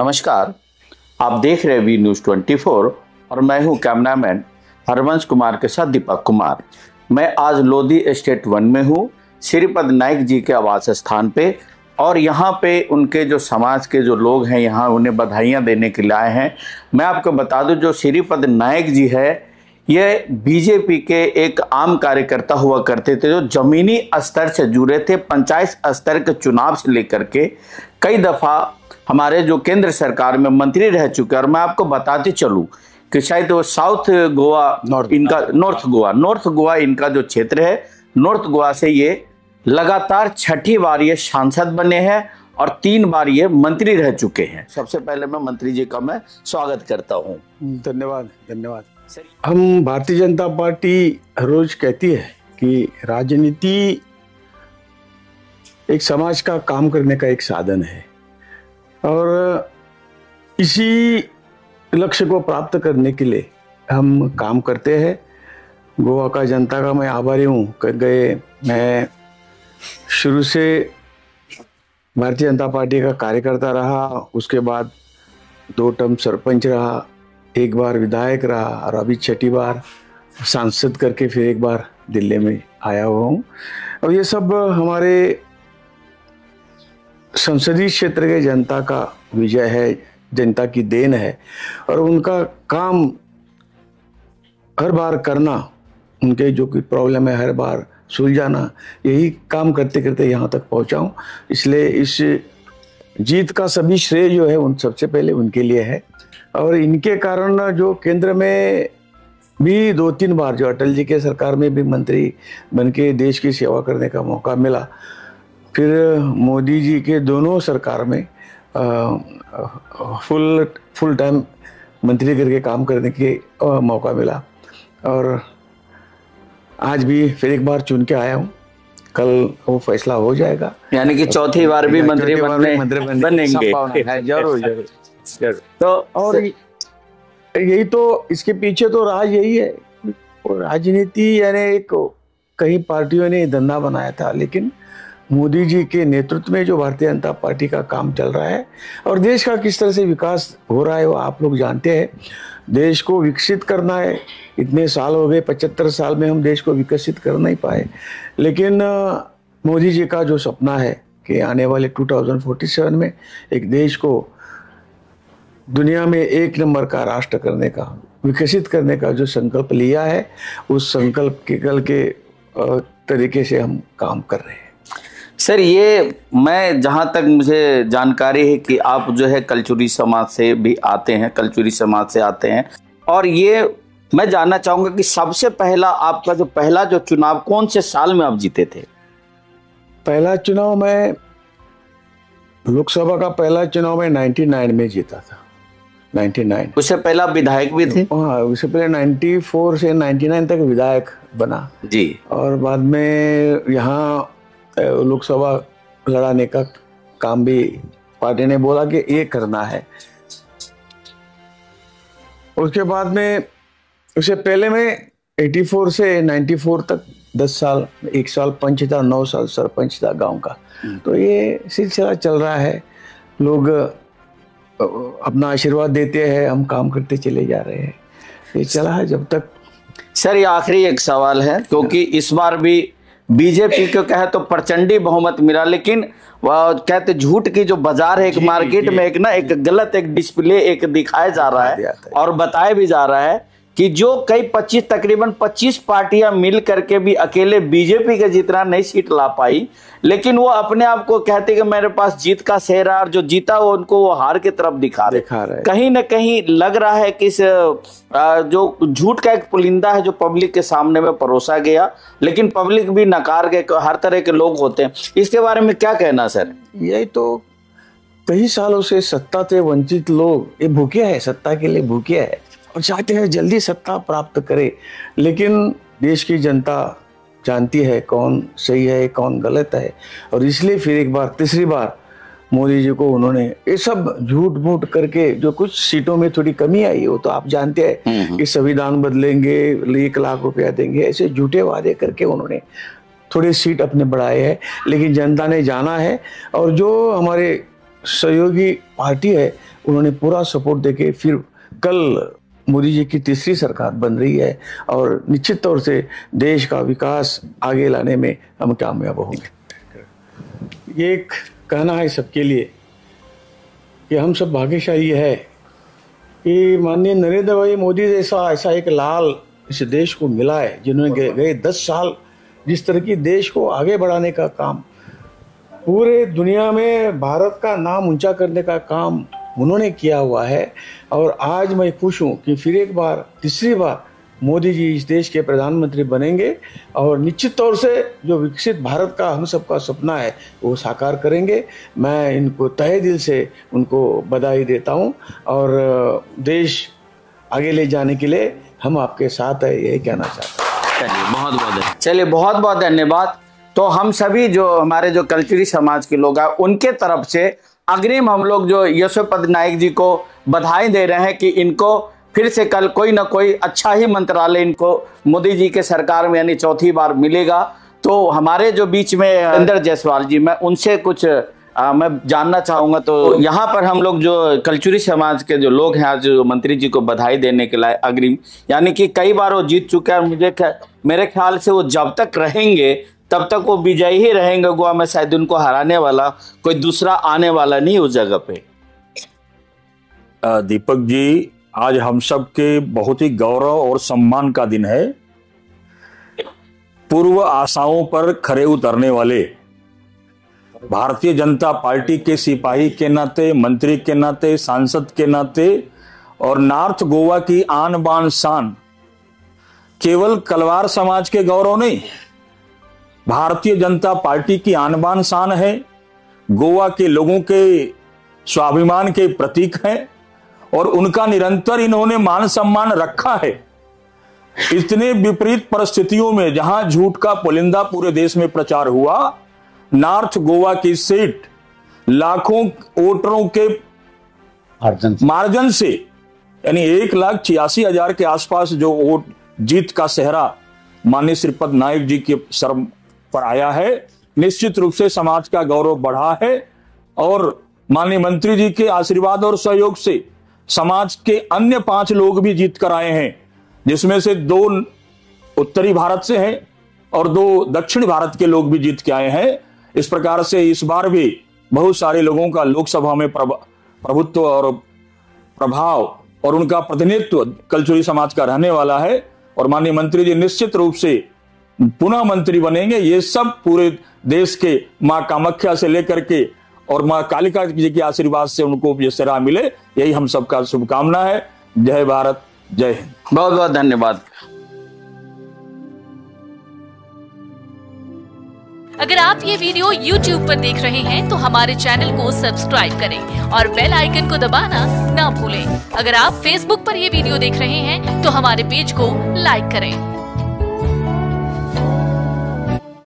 नमस्कार, आप देख रहे हैं वी न्यूज़ 24 और मैं हूं कैमरामैन हरवंश कुमार के साथ दीपक कुमार। मैं आज लोधी एस्टेट 1 में हूं, श्रीपद नाइक जी के आवास स्थान पे, और यहाँ पे उनके जो समाज के जो लोग हैं यहाँ उन्हें बधाइयाँ देने के लिए आए हैं। मैं आपको बता दूं, जो श्रीपद नाइक जी है ये बीजेपी के एक आम कार्यकर्ता हुआ करते थे, जो जमीनी स्तर से जुड़े थे। पंचायत स्तर के चुनाव से लेकर के कई दफ़ा हमारे जो केंद्र सरकार में मंत्री रह चुके हैं। और मैं आपको बताते चलूँ कि शायद वो साउथ गोवा नॉर्थ गोवा इनका जो क्षेत्र है, नॉर्थ गोवा से ये लगातार 6ठी बार ये सांसद बने हैं और 3 बार ये मंत्री रह चुके हैं। सबसे पहले मैं मंत्री जी का मैं स्वागत करता हूँ। धन्यवाद। हम भारतीय जनता पार्टी हर रोज कहती है कि राजनीति एक समाज का काम करने का एक साधन है, और इसी लक्ष्य को प्राप्त करने के लिए हम काम करते हैं। गोवा का जनता का मैं आभारी हूँ। मैं शुरू से भारतीय जनता पार्टी का कार्यकर्ता रहा, उसके बाद 2 टर्म सरपंच रहा, 1 बार विधायक रहा, और अभी 6ठी बार सांसद करके फिर 1 बार दिल्ली में आया हुआ हूँ। और ये सब हमारे संसदीय क्षेत्र के जनता का विजय है, जनता की देन है, और उनका काम हर बार करना, उनके जो कोई प्रॉब्लम है हर बार सुलझाना, यही काम करते करते यहाँ तक पहुँचा हूँ। इसलिए इस जीत का सभी श्रेय जो है उन सबसे पहले उनके लिए है। और इनके कारण जो केंद्र में भी 2-3 बार, जो अटल जी के सरकार में भी मंत्री बनके देश की सेवा करने का मौका मिला, फिर मोदी जी के दोनों सरकार में फुल टाइम मंत्री करके काम करने के मौका मिला, और आज भी फिर 1 बार चुन के आया हूँ। कल वो फैसला हो जाएगा, यानी कि 4थी बार भी मंत्री बनेंगे। जरूर। तो और यही तो, इसके पीछे तो राज यही है। राजनीति यानी एक कई पार्टियों ने धंधा बनाया था, लेकिन मोदी जी के नेतृत्व में जो भारतीय जनता पार्टी का काम चल रहा है और देश का किस तरह से विकास हो रहा है वो आप लोग जानते हैं। देश को विकसित करना है, इतने साल हो गए, 75 साल में हम देश को विकसित कर नहीं पाए, लेकिन मोदी जी का जो सपना है कि आने वाले 2047 में एक देश को दुनिया में 1 नंबर का राष्ट्र करने का, विकसित करने का जो संकल्प लिया है, उस संकल्प के कल के तरीके से हम काम कर रहे हैं। सर, ये मैं जहाँ तक मुझे जानकारी है कि आप जो है कलचुरी समाज से भी आते हैं, कलचुरी समाज से आते हैं, और ये मैं जानना चाहूँगा कि सबसे पहला आपका जो पहला जो चुनाव कौन से साल में आप जीते थे? पहला चुनाव मैं लोकसभा का पहला चुनाव मैं 99 में जीता था। 99। उससे पहला विधायक भी थे? हाँ, उससे पहले 94 से 99 तक विधायक बना जी, और बाद में यहाँ लोकसभा लड़ाने का काम भी पार्टी ने बोला कि ये करना है। उसके बाद में, उससे पहले मैं 84 से 94 तक 10 साल, 1 साल पंच था, 9 साल सरपंच था गांव का। तो ये सिलसिला चल रहा है, लोग अपना आशीर्वाद देते हैं, हम काम करते चले जा रहे हैं, ये चला है जब तक। सर, ये आखिरी एक सवाल है, क्योंकि इस बार भी बीजेपी को कहे तो प्रचंडी बहुमत मिला, लेकिन कहते झूठ की जो बाजार है, एक मार्केट में एक गलत एक डिस्प्ले एक दिखाया जा रहा है और बताया भी जा रहा है कि जो कई तकरीबन 25 पार्टियां मिल करके भी अकेले बीजेपी के जितना नहीं सीट ला पाई, लेकिन वो अपने आप को कहते कि मेरे पास जीत का सेहरा, और जो जीता वो उनको वो हार की तरफ दिखा रहे। कहीं ना कहीं लग रहा है कि जो झूठ का एक पुलिंदा है जो पब्लिक के सामने में परोसा गया, लेकिन पब्लिक भी नकार गए। हर तरह के लोग होते हैं, इसके बारे में क्या कहना सर? यही तो, कई सालों से सत्ता से वंचित लोग ये भूखे हैं, सत्ता के लिए भूखे हैं और चाहते हैं जल्दी सत्ता प्राप्त करे, लेकिन देश की जनता जानती है कौन सही है कौन गलत है, और इसलिए फिर 1 बार, तीसरी बार मोदी जी को उन्होंने ये सब झूठ मूठ करके, जो कुछ सीटों में थोड़ी कमी आई वो तो आप जानते हैं कि संविधान बदलेंगे, 1 लाख रुपया देंगे, ऐसे झूठे वादे करके उन्होंने थोड़े सीट अपने बढ़ाए हैं, लेकिन जनता ने जाना है। और जो हमारे सहयोगी पार्टी है, उन्होंने पूरा सपोर्ट देके फिर कल मोदी जी की तीसरी सरकार बन रही है और निश्चित तौर से देश का विकास आगे लाने में हम कामयाब होंगे। ये एक कहना है सबके लिए कि हम सब भाग्यशाली है कि माननीय नरेंद्र भाई मोदी जैसा ऐसा एक लाल इस देश को मिला है, जिन्होंने गए 10 साल जिस तरह की देश को आगे बढ़ाने का काम, पूरे दुनिया में भारत का नाम ऊंचा करने का काम उन्होंने किया हुआ है। और आज मैं खुश हूं कि फिर एक बार, तीसरी बार मोदी जी इस देश के प्रधानमंत्री बनेंगे और निश्चित तौर से जो विकसित भारत का हम सबका सपना है वो साकार करेंगे। मैं इनको तहे दिल से उनको बधाई देता हूं और देश आगे ले जाने के लिए हम आपके साथ है, यही कहना चाहता हूँ। चलिए बहुत बहुत धन्यवाद। तो हम सभी जो हमारे जो कल्चरी समाज के लोग हैं उनके तरफ से अग्रिम हम लोग जो यशोपद नाइक जी को बधाई दे रहे हैं कि इनको फिर से कल कोई ना कोई अच्छा ही मंत्रालय इनको मोदी जी के सरकार में यानी चौथी बार मिलेगा। तो हमारे जो बीच में नरेंद्र जायसवाल जी, मैं उनसे कुछ मैं जानना चाहूंगा। तो यहाँ पर हम लोग जो कल्चरी समाज के जो लोग हैं आज मंत्री जी को बधाई देने के लिए अग्रिम, यानी कि कई बार वो जीत चुके हैं और मेरे ख्याल से वो जब तक रहेंगे तब तक वो विजयी ही रहेंगे। गोवा में शायद उनको हराने वाला कोई दूसरा आने वाला नहीं उस जगह पे। दीपक जी, आज हम सब के बहुत ही गौरव और सम्मान का दिन है। पूर्व आशाओं पर खरे उतरने वाले भारतीय जनता पार्टी के सिपाही के नाते, मंत्री के नाते, सांसद के नाते और नॉर्थ गोवा की आन बान शान केवल कलवार समाज के गौरव नहीं, भारतीय जनता पार्टी की आन बान शान है, गोवा के लोगों के स्वाभिमान के प्रतीक हैं और उनका निरंतर इन्होंने मान सम्मान रखा है। इतने विपरीत परिस्थितियों में जहां झूठ का पुलिंदा पूरे देश में प्रचार हुआ, नॉर्थ गोवा की सीट लाखों वोटरों के मार्जिन से यानी 1,86,000 के आसपास जो वोट जीत का सेहरा माननीय श्रीपद नाइक जी के सर पर आया है, निश्चित रूप से समाज का गौरव बढ़ा है। और माननीय मंत्री जी के आशीर्वाद और सहयोग से समाज के अन्य 5 लोग भी जीत कर आए हैं, जिसमें से 2 उत्तरी भारत से हैं और 2 दक्षिणी भारत के लोग भी जीत के आए हैं। इस प्रकार से इस बार भी बहुत सारे लोगों का लोकसभा में प्रभुत्व और प्रभाव और उनका प्रतिनिधित्व कल्चरी समाज का रहने वाला है। और माननीय मंत्री जी निश्चित रूप से पुनः मंत्री बनेंगे। ये सब पूरे देश के मां कामाख्या से लेकर के और मां कालिका जी के आशीर्वाद से उनको ये सेहरा मिले, यही हम सबका शुभकामना है। जय भारत, जय हिंद। बहुत बहुत धन्यवाद। अगर आप ये वीडियो YouTube पर देख रहे हैं तो हमारे चैनल को सब्सक्राइब करें और बेल आइकन को दबाना ना भूलें। अगर आप Facebook पर ये वीडियो देख रहे हैं तो हमारे पेज को लाइक करें।